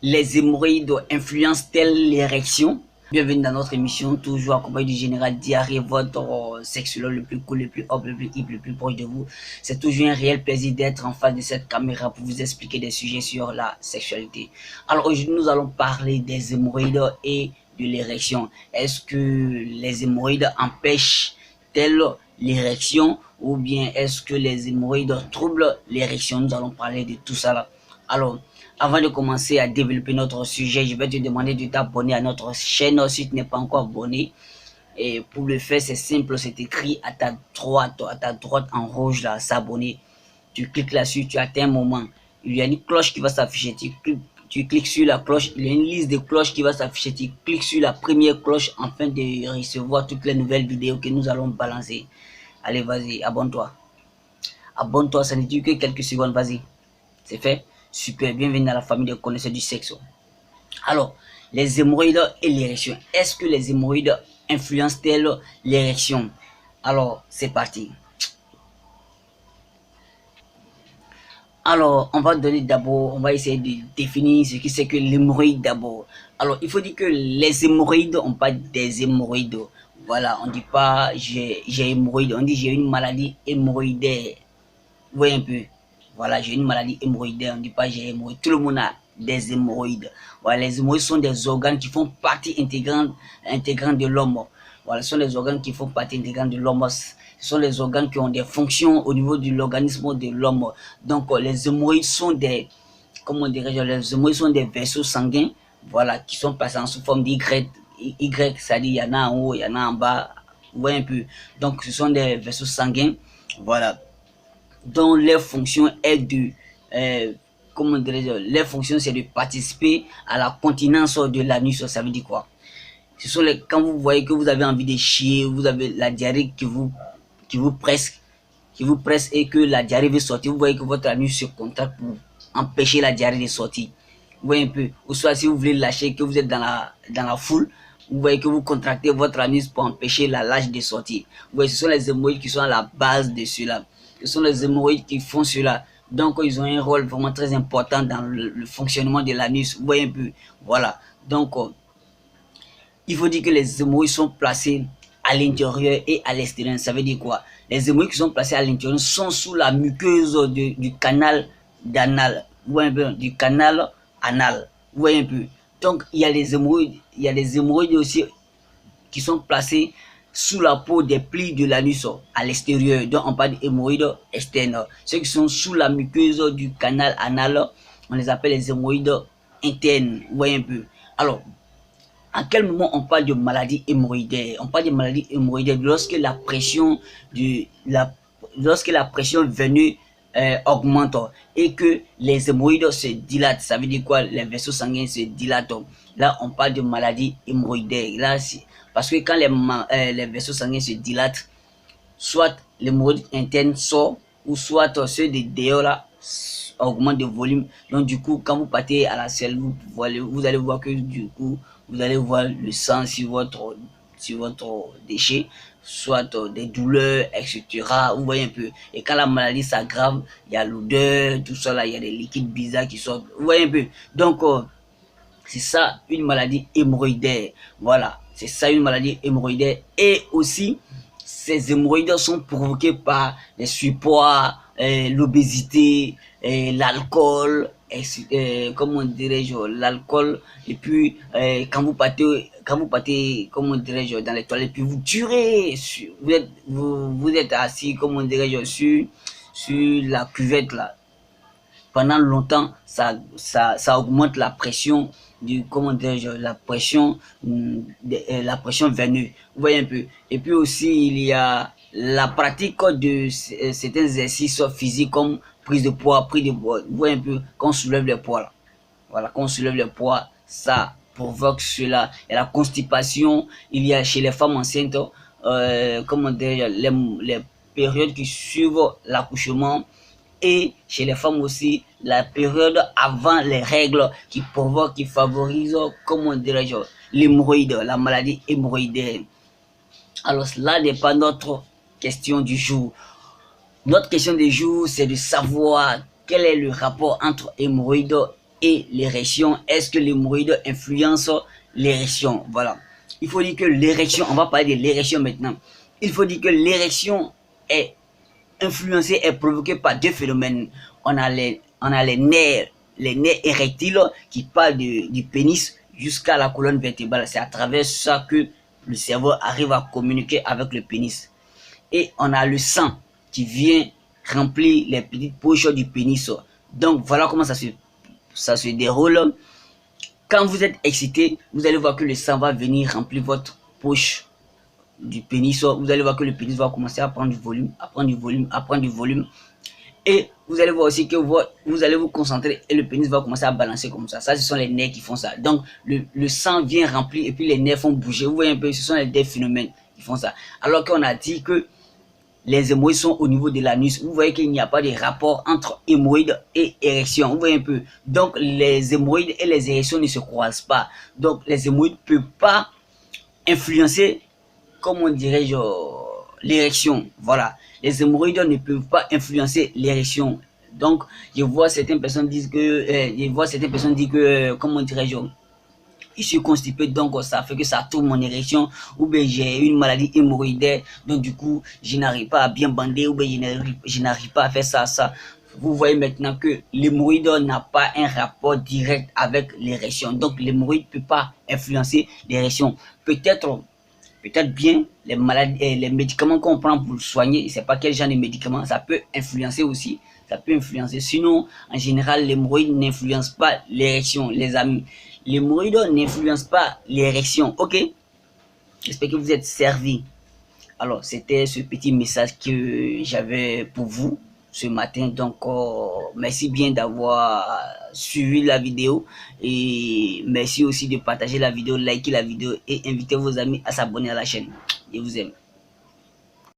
Les hémorroïdes influencent-elles l'érection? Bienvenue dans notre émission, toujours accompagné du général Diarrhée, votre sexologue le plus cool, le plus hop, le plus hip, le plus proche de vous. C'est toujours un réel plaisir d'être en face de cette caméra pour vous expliquer des sujets sur la sexualité. Alors aujourd'hui, nous allons parler des hémorroïdes et de l'érection. Est-ce que les hémorroïdes empêchent-elles l'érection ou bien est-ce que les hémorroïdes troublent l'érection? Nous allons parler de tout ça là. Alors, avant de commencer à développer notre sujet, je vais te demander de t'abonner à notre chaîne si tu n'es pas encore abonné. Et pour le faire, c'est simple, c'est écrit à ta droite en rouge là, s'abonner. Tu cliques là-dessus, tu atteins un moment. Il y a une cloche qui va s'afficher. Tu cliques sur la cloche, il y a une liste de cloches qui va s'afficher. Tu cliques sur la première cloche afin de recevoir toutes les nouvelles vidéos que nous allons balancer. Allez, vas-y, abonne-toi. Abonne-toi, ça ne dure que quelques secondes, vas-y. C'est fait? Super, bienvenue dans la famille des connaisseurs du sexe. Alors, les hémorroïdes et l'érection. Est-ce que les hémorroïdes influencent-elles l'érection? Alors, c'est parti. Alors, on va donner d'abord, on va essayer de définir ce qui c'est que l'hémorroïde d'abord. Alors, il faut dire que les hémorroïdes, on parle des hémorroïdes. Voilà, on dit pas j'ai hémorroïde, on dit j'ai une maladie hémorroïdaire. Vous voyez un peu. Voilà, j'ai une maladie hémorroïdaire, on ne dit pas j'ai hémorroïde. Tout le monde a des hémorroïdes. Voilà, les hémorroïdes sont des organes qui font partie intégrante de l'homme. Voilà, ce sont des organes qui font partie intégrante de l'homme. Ce sont les organes qui ont des fonctions au niveau de l'organisme de l'homme. Donc, les hémorroïdes sont des, comment dirais-je, les hémorroïdes sont des vaisseaux sanguins, voilà, qui sont passés en sous forme d'Y. C'est-à-dire, il y en a en haut, il y en a en bas. Vous voyez un peu. Donc, ce sont des vaisseaux sanguins, voilà, dont leur fonction est de, comment dirais-je, leur fonction c'est de participer à la continence de l'anus. Ça veut dire quoi? Ce sont les, quand vous voyez que vous avez envie de chier, vous avez la diarrhée qui vous presse, et que la diarrhée veut sortir, vous voyez que votre anus se contracte pour empêcher la diarrhée de sortir. Vous voyez un peu. Ou soit si vous voulez lâcher, que vous êtes dans la foule, vous voyez que vous contractez votre anus pour empêcher la lâche de sortir. Vous voyez, ce sont les hémorroïdes qui sont à la base de cela. Ce sont les hémorroïdes qui font cela. Donc, ils ont un rôle vraiment très important dans le fonctionnement de l'anus. Vous voyez un peu. Voilà. Donc, il faut dire que les hémorroïdes sont placés à l'intérieur et à l'extérieur. Ça veut dire quoi? Les hémorroïdes qui sont placés à l'intérieur sont sous la muqueuse du canal d'anal. Vous voyez un peu, du canal anal. Vous voyez un peu. Donc, il y a les hémorroïdes aussi qui sont placés sous la peau des plis de l'anus à l'extérieur. Donc, on parle d'hémorroïdes externes. Ceux qui sont sous la muqueuse du canal anal, on les appelle les hémorroïdes internes. Vous voyez un peu. Alors, à quel moment on parle de maladie hémorroïdaire? On parle de maladie hémorroïdaire lorsque la pression veineuse augmente et que les hémorroïdes se dilatent. Ça veut dire quoi? Les vaisseaux sanguins se dilatent. Là, on parle de maladie hémorroïdaire. Là, parce que quand les vaisseaux sanguins se dilatent, soit l'hémorroïde interne sort, ou soit ceux de dehors là augmente de volume. Donc du coup, quand vous partez à la selle, vous allez voir que du coup, vous allez voir le sang sur votre déchet, soit des douleurs, etc. Vous voyez un peu. Et quand la maladie s'aggrave, il y a l'odeur, tout ça là, il y a des liquides bizarres qui sortent. Vous voyez un peu. Donc, c'est ça une maladie hémorroïdaire. Voilà, c'est ça une maladie hémorroïdaire. Et aussi, ces hémorroïdes sont provoqués par les surpoids, l'obésité, l'alcool, comment dirais-je, l'alcool, et puis quand vous partez, comment dirais-je, dans les toilettes, puis vous durez, vous êtes assis, comment dirais-je, sur la cuvette là, pendant longtemps, ça augmente la pression comment dirais-je, la pression veineuse. Vous voyez un peu. Et puis aussi, il y a la pratique de certains exercices physiques comme prise de poids, Vous voyez un peu, quand on soulève les poids là. Voilà, quand on soulève les poids, ça provoque cela. Et la constipation, il y a chez les femmes enceintes, comment dire, les périodes qui suivent l'accouchement, et chez les femmes aussi, la période avant les règles qui provoque, qui favorise, comment dirais-je, l'hémorroïde, la maladie hémorroïdaire. Alors, cela n'est pas notre question du jour. Notre question du jour, c'est de savoir quel est le rapport entre hémorroïdes et l'érection. Est-ce que l'hémorroïde influence l'érection? Voilà. Il faut dire que l'érection, on va parler de l'érection maintenant. Il faut dire que l'érection est influencée et provoquée par deux phénomènes. On a les nerfs érectiles qui partent du pénis jusqu'à la colonne vertébrale. C'est à travers ça que le cerveau arrive à communiquer avec le pénis. Et on a le sang qui vient remplir les petites poches du pénis. Donc voilà comment ça se déroule. Quand vous êtes excité, vous allez voir que le sang va venir remplir votre poche du pénis. Vous allez voir que le pénis va commencer à prendre du volume, à prendre du volume, à prendre du volume. Et vous allez voir aussi que vous allez vous concentrer et le pénis va commencer à balancer comme ça. Ça, ce sont les nerfs qui font ça. Donc, le sang vient remplir et puis les nerfs font bouger. Vous voyez un peu, ce sont les deux phénomènes qui font ça. Alors qu'on a dit que les hémorroïdes sont au niveau de l'anus. Vous voyez qu'il n'y a pas de rapport entre hémorroïdes et érection. Vous voyez un peu. Donc, les hémorroïdes et les érections ne se croisent pas. Donc, les hémorroïdes ne peuvent pas influencer, comment dirais-je, l'érection. Voilà. Les hémorroïdes ne peuvent pas influencer l'érection. Donc, je vois certaines personnes disent que, comment dirais-je, je suis constipé, donc ça fait que ça tourne mon érection, ou bien j'ai une maladie hémorroïdaire, donc du coup, je n'arrive pas à bien bander, ou bien je n'arrive pas à faire ça. Vous voyez maintenant que l'hémorroïde n'a pas un rapport direct avec l'érection. Donc l'hémorroïde ne peut pas influencer l'érection. Peut-être bien les maladies, les médicaments qu'on prend pour le soigner, je ne sais pas quel genre de médicaments, ça peut influencer aussi. Ça peut influencer. Sinon, en général, l'hémorroïde n'influence pas l'érection, les amis. L'hémorroïde n'influence pas l'érection. Ok? J'espère que vous êtes servis. Alors, c'était ce petit message que j'avais pour vous ce matin. Donc, merci bien d'avoir suivi la vidéo. Et merci aussi de partager la vidéo, liker la vidéo et inviter vos amis à s'abonner à la chaîne. Je vous aime.